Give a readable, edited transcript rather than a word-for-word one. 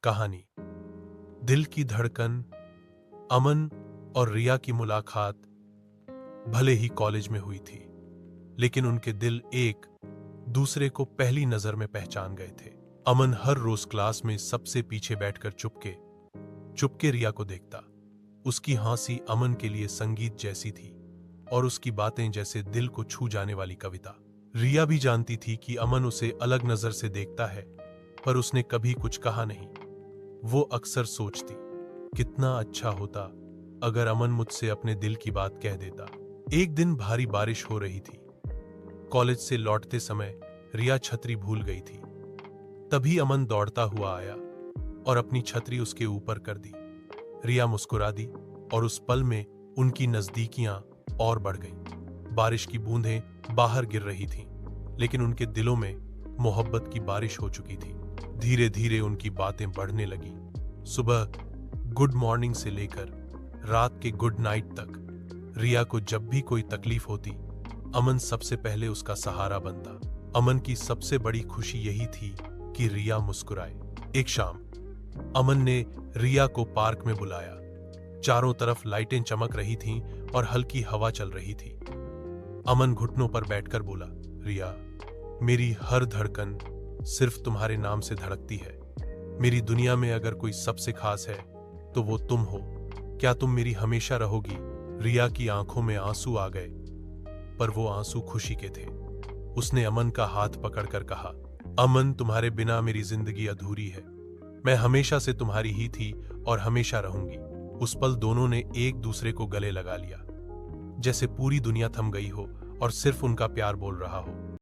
कहानी। दिल की धड़कन। अमन और रिया की मुलाकात भले ही कॉलेज में हुई थी, लेकिन उनके दिल एक दूसरे को पहली नजर में पहचान गए थे। अमन हर रोज क्लास में सबसे पीछे बैठकर चुपके चुपके रिया को देखता। उसकी हंसी अमन के लिए संगीत जैसी थी और उसकी बातें जैसे दिल को छू जाने वाली कविता। रिया भी जानती थी कि अमन उसे अलग नजर से देखता है, पर उसने कभी कुछ कहा नहीं। वो अक्सर सोचती, कितना अच्छा होता अगर अमन मुझसे अपने दिल की बात कह देता। एक दिन भारी बारिश हो रही थी। कॉलेज से लौटते समय रिया छतरी भूल गई थी। तभी अमन दौड़ता हुआ आया और अपनी छतरी उसके ऊपर कर दी। रिया मुस्कुरा दी और उस पल में उनकी नजदीकियां और बढ़ गईं। बारिश की बूंदें बाहर गिर रही थीं, लेकिन उनके दिलों में मोहब्बत की बारिश हो चुकी थी। धीरे धीरे उनकी बातें बढ़ने लगी। सुबह गुड मॉर्निंग से लेकर रात के गुड नाइट तक रिया को जब भी कोई तकलीफ होती, अमन सबसे पहले उसका सहारा बनता। अमन की सबसे बड़ी खुशी यही थी कि रिया मुस्कुराए। एक शाम अमन ने रिया को पार्क में बुलाया। चारों तरफ लाइटें चमक रही थीं और हल्की हवा चल रही थी। अमन घुटनों पर बैठकर बोला, रिया, मेरी हर धड़कन सिर्फ तुम्हारे नाम से धड़कती है। मेरी दुनिया में अगर कोई सबसे खास है तो वो तुम हो। क्या तुम मेरी हमेशा रहोगी? रिया की आंखों में आंसू आ गए, पर वो आंसू खुशी के थे। उसने अमन का हाथ पकड़कर कहा, अमन, तुम्हारे बिना मेरी जिंदगी अधूरी है। मैं हमेशा से तुम्हारी ही थी और हमेशा रहूंगी। उस पल दोनों ने एक दूसरे को गले लगा लिया, जैसे पूरी दुनिया थम गई हो और सिर्फ उनका प्यार बोल रहा हो।